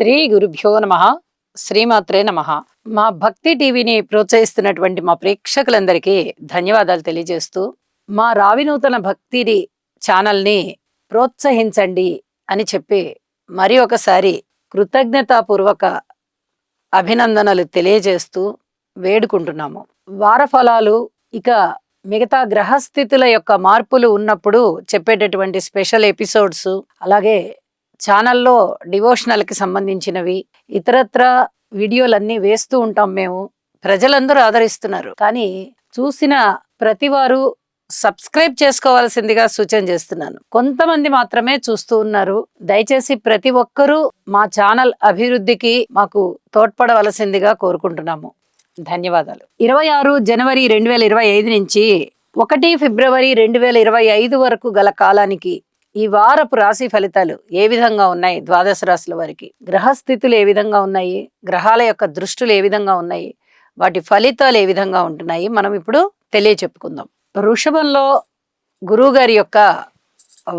శ్రీ గురుభ్యో నమః. శ్రీమాత్రే నమః. మా భక్తి టీవీని ప్రోత్సహిస్తున్నటువంటి మా ప్రేక్షకులందరికీ ధన్యవాదాలు తెలియజేస్తూ, మా రావినూతన భక్తిని ఛానల్ని ప్రోత్సహించండి అని చెప్పి మరి ఒకసారి కృతజ్ఞతాపూర్వక అభినందనలు తెలియజేస్తూ వేడుకుంటున్నాము. వారఫలాలు, ఇక మిగతా గ్రహస్థితుల యొక్క మార్పులు ఉన్నప్పుడు చెప్పేటటువంటి స్పెషల్ ఎపిసోడ్స్, అలాగే ఛానల్లో డివోషనల్కి సంబంధించినవి, ఇతరత్ర వీడియోలన్నీ వేస్తూ ఉంటాం. మేము ప్రజలందరూ ఆదరిస్తున్నారు, కానీ చూసిన ప్రతివారు సబ్స్క్రైబ్ చేసుకోవాల్సిందిగా సూచన చేస్తున్నాను. కొంతమంది మాత్రమే చూస్తూ ఉన్నారు. దయచేసి ప్రతి ఒక్కరూ మా ఛానల్ అభివృద్ధికి మాకు తోడ్పడవలసిందిగా కోరుకుంటున్నాము. ధన్యవాదాలు. 26 జనవరి 2025 నుంచి 1 ఫిబ్రవరి 2025 వరకు గల కాలానికి ఈ వారపు రాశి ఫలితాలు ఏ విధంగా ఉన్నాయి, ద్వాదశ రాశుల వారికి గ్రహస్థితులు ఏ విధంగా ఉన్నాయి, గ్రహాల యొక్క దృష్టులు ఏ విధంగా ఉన్నాయి, వాటి ఫలితాలు ఏ విధంగా ఉంటున్నాయి, మనం ఇప్పుడు తెలియచెప్పుకుందాం. వృషభంలో గురువు గారి యొక్క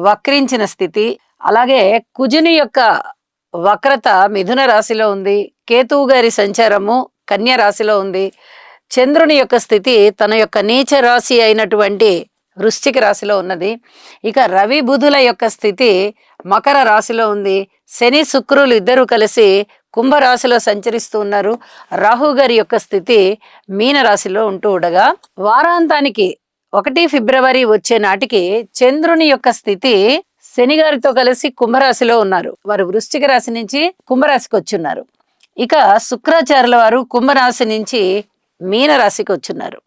వక్రించిన స్థితి, అలాగే కుజుని యొక్క వక్రత మిథున రాశిలో ఉంది. కేతువు గారి సంచారము కన్య రాశిలో ఉంది. చంద్రుని యొక్క స్థితి తన యొక్క నీచ రాశి అయినటువంటి వృశ్చిక రాశిలో ఉన్నది. ఇక రవి బుధుల యొక్క స్థితి మకర రాశిలో ఉంది. శని శుక్రులు ఇద్దరు కలిసి కుంభరాశిలో సంచరిస్తూ ఉన్నారు. రాహు గారి యొక్క స్థితి మీన రాశిలో ఉంటూ ఉండగా, వారాంతానికి 1 ఫిబ్రవరి వచ్చే నాటికి చంద్రుని యొక్క స్థితి శని గారితో కలిసి కుంభరాశిలో ఉన్నారు. వారు వృశ్చిక రాశి నుంచి కుంభరాశికి వచ్చున్నారు. ఇక శుక్రాచార్యుల వారు కుంభరాశి నుంచి మీన రాశికి వచ్చున్నారు.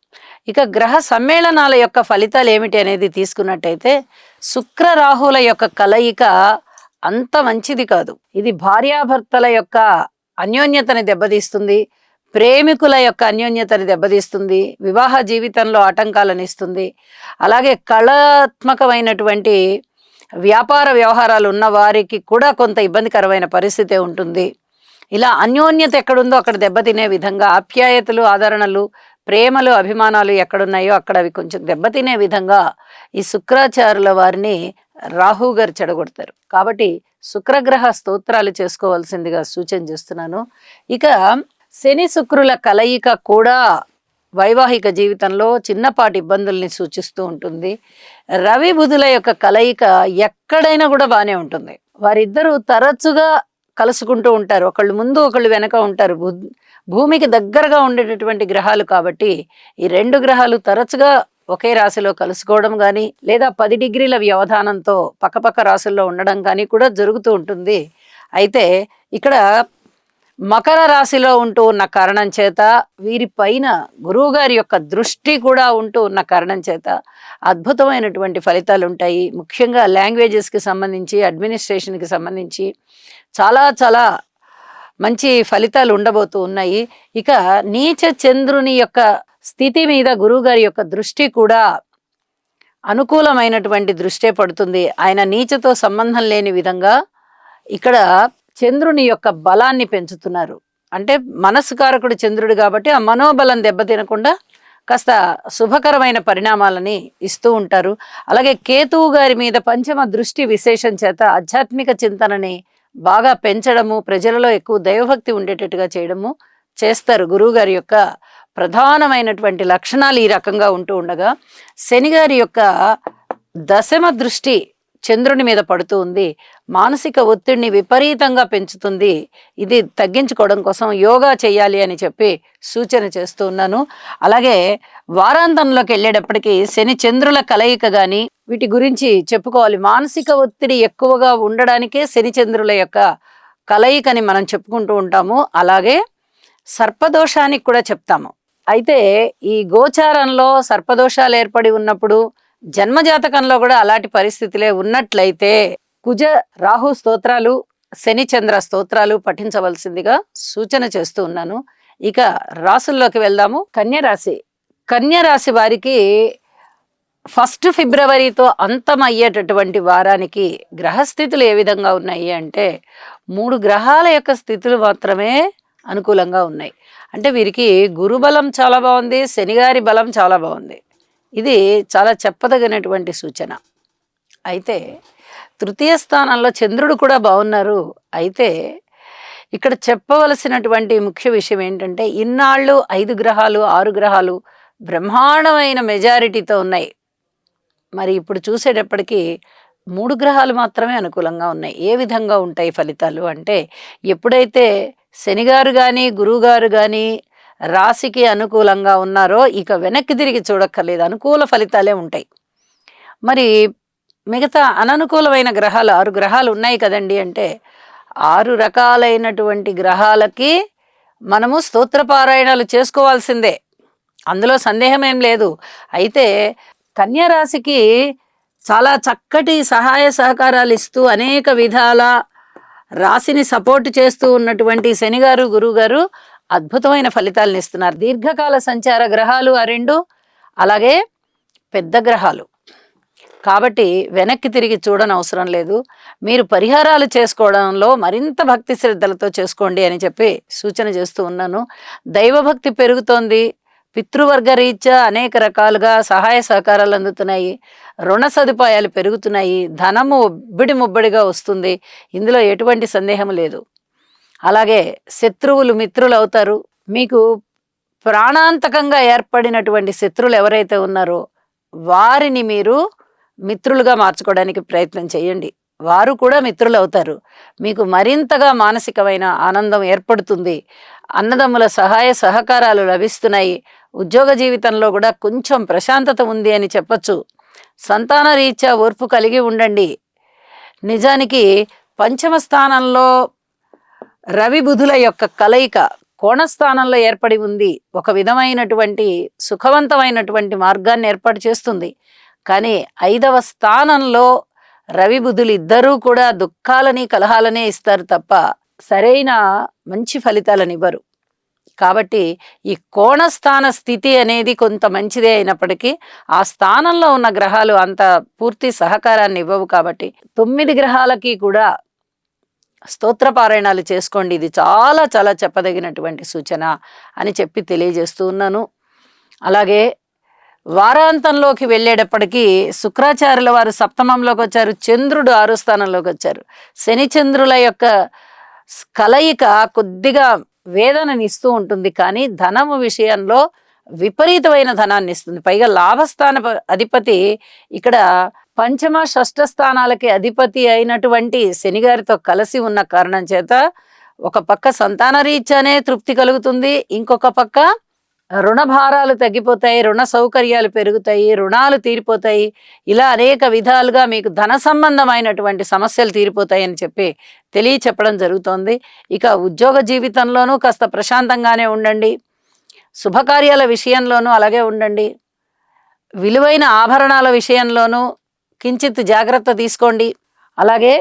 ఇక గ్రహ సమ్మేళనాల యొక్క ఫలితాలు ఏమిటి అనేది తీసుకున్నట్టయితే, శుక్ర రాహుల యొక్క కలయిక అంత మంచిది కాదు. ఇది భార్యాభర్తల యొక్క అన్యోన్యతని దెబ్బతీస్తుంది, ప్రేమికుల యొక్క అన్యోన్యతని దెబ్బతీస్తుంది, వివాహ జీవితంలో ఆటంకాలను ఇస్తుంది. అలాగే కళాత్మకమైనటువంటి వ్యాపార వ్యవహారాలు ఉన్న వారికి కూడా కొంత ఇబ్బందికరమైన పరిస్థితి ఉంటుంది. ఇలా అన్యోన్యత ఎక్కడుందో అక్కడ దెబ్బతినే విధంగా, ఆప్యాయతలు, ఆదరణలు, ప్రేమలు, అభిమానాలు ఎక్కడున్నాయో అక్కడ అవి కొంచెం దెబ్బతినే విధంగా ఈ శుక్రాచార్యుల వారిని రాహు గారు చెడగొడతారు. కాబట్టి శుక్రగ్రహ స్తోత్రాలు చేసుకోవాల్సిందిగా సూచన చేస్తున్నాను. ఇక శని శుక్రుల కలయిక కూడా వైవాహిక జీవితంలో చిన్నపాటి ఇబ్బందుల్ని సూచిస్తూ ఉంటుంది. రవి బుధుల యొక్క కలయిక ఎక్కడైనా కూడా బాగానే ఉంటుంది. వారిద్దరూ తరచుగా కలుసుకుంటూ ఉంటారు. ఒకళ్ళు ముందు ఒకళ్ళు వెనక ఉంటారు. భూమికి దగ్గరగా ఉండేటటువంటి గ్రహాలు కాబట్టి ఈ 2 గ్రహాలు తరచుగా ఒకే రాశిలో కలుసుకోవడం కానీ, లేదా 10 డిగ్రీల వ్యవధానంతో పక్కపక్క రాశుల్లో ఉండడం కానీ కూడా జరుగుతూ ఉంటుంది. అయితే ఇక్కడ మకర రాశిలో ఉంటూ ఉన్న కారణం చేత, వీరి పైన గురువు గారి యొక్క దృష్టి కూడా ఉంటూ ఉన్న కారణం చేత అద్భుతమైనటువంటి ఫలితాలు ఉంటాయి. ముఖ్యంగా లాంగ్వేజెస్కి సంబంధించి, అడ్మినిస్ట్రేషన్కి సంబంధించి చాలా చాలా మంచి ఫలితాలు ఉండబోతూ ఉన్నాయి. ఇక నీచ చంద్రుని యొక్క స్థితి మీద గురువు గారి యొక్క దృష్టి కూడా అనుకూలమైనటువంటి దృష్టే పడుతుంది. ఆయన నీచతో సంబంధం లేని విధంగా ఇక్కడ చంద్రుని యొక్క బలాన్ని పెంచుతున్నారు. అంటే మనస్సుకారకుడు చంద్రుడు కాబట్టి ఆ మనోబలం దెబ్బతినకుండా కాస్త శుభకరమైన పరిణామాలని ఇస్తూ ఉంటారు. అలాగే కేతువు గారి మీద పంచమ దృష్టి విశేషం చేత ఆధ్యాత్మిక చింతనని బాగా పెంచడము, ప్రజలలో ఎక్కువ దైవభక్తి ఉండేటట్టుగా చేయడము చేస్తారు. గురువు గారి యొక్క ప్రధానమైనటువంటి లక్షణాలు ఈ రకంగా ఉంటూ ఉండగా, శని గారి యొక్క దశమ దృష్టి చంద్రుని మీద పడుతూ ఉంది. మానసిక ఒత్తిడిని విపరీతంగా పెంచుతుంది. ఇది తగ్గించుకోవడం కోసం యోగా చేయాలి అని చెప్పి సూచన చేస్తూ ఉన్నాను. అలాగే వారాంతంలోకి వెళ్ళేటప్పటికీ శని చంద్రుల కలయిక కానీ వీటి గురించి చెప్పుకోవాలి. మానసిక ఒత్తిడి ఎక్కువగా ఉండడానికే శని చంద్రుల యొక్క కలయికని మనం చెప్పుకుంటూ ఉంటాము. అలాగే సర్పదోషానికి కూడా చెప్తాము. అయితే ఈ గోచారంలో సర్పదోషాలు ఏర్పడి ఉన్నప్పుడు, జన్మజాతకంలో కూడా అలాంటి పరిస్థితులే ఉన్నట్లయితే కుజ రాహు స్తోత్రాలు, శని చంద్ర స్తోత్రాలు పఠించవలసిందిగా సూచన చేస్తూ ఉన్నాను. ఇక రాసుల్లోకి వెళ్దాము. కన్య రాశి వారికి 1 ఫిబ్రవరితో అంతమయ్యేటటువంటి వారానికి గ్రహస్థితులు ఏ విధంగా ఉన్నాయి అంటే, 3 గ్రహాల యొక్క స్థితులు మాత్రమే అనుకూలంగా ఉన్నాయి. అంటే వీరికి గురుబలం చాలా బాగుంది, శనిగారి బలం చాలా బాగుంది. ఇది చాలా చెప్పదగినటువంటి సూచన. అయితే తృతీయ స్థానంలో చంద్రుడు కూడా బాగున్నారు. అయితే ఇక్కడ చెప్పవలసినటువంటి ముఖ్య విషయం ఏంటంటే, ఇన్నాళ్ళు 5 గ్రహాలు, 6 గ్రహాలు బ్రహ్మాండమైన మెజారిటీతో ఉన్నాయి. మరి ఇప్పుడు చూసేటప్పటికి 3 గ్రహాలు మాత్రమే అనుకూలంగా ఉన్నాయి. ఏ విధంగా ఉంటాయి ఫలితాలు అంటే, ఎప్పుడైతే శనిగారు గాని, గురువుగారు గాని రాశికి అనుకూలంగా ఉన్నారో ఇక వెనక్కి తిరిగి చూడక్కర్లేదు. అనుకూల ఫలితాలే ఉంటాయి. మరి మిగతా అననుకూలమైన గ్రహాలు 6 గ్రహాలు ఉన్నాయి కదండీ అంటే, 6 రకాలైనటువంటి గ్రహాలకి మనము స్తోత్ర పారాయణాలు చేసుకోవాల్సిందే. అందులో సందేహం ఏం లేదు. అయితే కన్యా రాశికి చాలా చక్కటి సహాయ సహకారాలు ఇస్తూ అనేక విధాల రాశిని సపోర్ట్ చేస్తూ ఉన్నటువంటి శనిగారు, గురువుగారు అద్భుతమైన ఫలితాలను ఇస్తున్నారు. దీర్ఘకాల సంచార గ్రహాలు ఆ 2, అలాగే పెద్ద గ్రహాలు. కాబట్టి వెనక్కి తిరిగి చూడనవసరం లేదు. మీరు పరిహారాలు చేసుకోవడంలో మరింత భక్తి శ్రద్ధలతో చేసుకోండి అని చెప్పి సూచన చేస్తూ ఉన్నాను. దైవభక్తి పెరుగుతోంది. పితృవర్గ రీత్యా అనేక రకాలుగా సహాయ సహకారాలు అందుతున్నాయి. రుణ సదుపాయాలు పెరుగుతున్నాయి. ధనము ముబ్బడిగా వస్తుంది. ఇందులో ఎటువంటి సందేహం లేదు. అలాగే శత్రువులు మిత్రులు అవుతారు. మీకు ప్రాణాంతకంగా ఏర్పడినటువంటి శత్రువులు ఎవరైతే ఉన్నారో వారిని మీరు మిత్రులుగా మార్చుకోవడానికి ప్రయత్నం చేయండి. వారు కూడా మిత్రులు అవుతారు. మీకు మరింతగా మానసికమైన ఆనందం ఏర్పడుతుంది. అన్నదమ్ముల సహాయ సహకారాలు లభిస్తున్నాయి. ఉద్యోగ జీవితంలో కూడా కొంచెం ప్రశాంతత ఉంది అని చెప్పచ్చు. సంతాన రీత్యా ఓర్పు కలిగి ఉండండి. నిజానికి పంచమ స్థానంలో రవి బుధుల యొక్క కలయిక కోణస్థానంలో ఏర్పడి ఉంది. ఒక విధమైనటువంటి సుఖవంతమైనటువంటి మార్గాన్ని ఏర్పాటు చేస్తుంది. కానీ 5వ స్థానంలో రవి బుధులు ఇద్దరూ కూడా దుఃఖాలని కలహాలనే ఇస్తారు తప్ప సరైన మంచి ఫలితాలను ఇవ్వరు. కాబట్టి ఈ కోణస్థాన స్థితి అనేది కొంత మంచిదే అయినప్పటికీ ఆ స్థానంలో ఉన్న గ్రహాలు అంత పూర్తి సహకారాన్ని ఇవ్వవు. కాబట్టి 9 గ్రహాలకి కూడా స్తోత్ర పారాయణాలు చేసుకోండి. ఇది చాలా చాలా చెప్పదగినటువంటి సూచన అని చెప్పి తెలియజేస్తూ ఉన్నాను. అలాగే వారాంతంలోకి వెళ్ళేటప్పటికీ శుక్రాచార్యుల వారు సప్తమంలోకి వచ్చారు. చంద్రుడు 6వ స్థానంలోకి వచ్చారు. శని చంద్రుల యొక్క కలయిక కొద్దిగా వేదనని ఇస్తూ ఉంటుంది. కానీ ధనము విషయంలో విపరీతమైన ధనాన్ని ఇస్తుంది. పైగా లాభస్థాన అధిపతి ఇక్కడ పంచమ షష్ఠ స్థానాలకి అధిపతి అయినటువంటి శనిగారితో కలిసి ఉన్న కారణం చేత ఒక పక్క సంతాన రీత్యానే తృప్తి కలుగుతుంది. ఇంకొక పక్క రుణ భారాలు తగ్గిపోతాయి, రుణ సౌకర్యాలు పెరుగుతాయి, రుణాలు తీరిపోతాయి. ఇలా అనేక విధాలుగా మీకు ధన సంబంధమైనటువంటి సమస్యలు తీరిపోతాయి అని చెప్పి చెప్పడం జరుగుతోంది. ఇక ఉద్యోగ జీవితంలోనూ కాస్త ప్రశాంతంగానే ఉండండి. శుభకార్యాల విషయంలోనూ అలాగే ఉండండి. విలువైన ఆభరణాల విషయంలోనూ కించిత్ జాగ్రత్త తీసుకోండి. అలాగే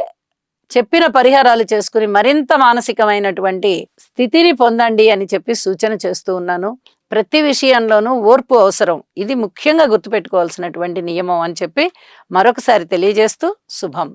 చెప్పిన పరిహారాలు చేసుకుని మరింత మానసికమైనటువంటి స్థితిని పొందండి అని చెప్పి సూచన చేస్తూ ఉన్నాను. ప్రతి విషయంలోనూ ఓర్పు అవసరం. ఇది ముఖ్యంగా గుర్తుపెట్టుకోవాల్సినటువంటి నియమం అని చెప్పి మరొకసారి తెలియజేస్తూ శుభం.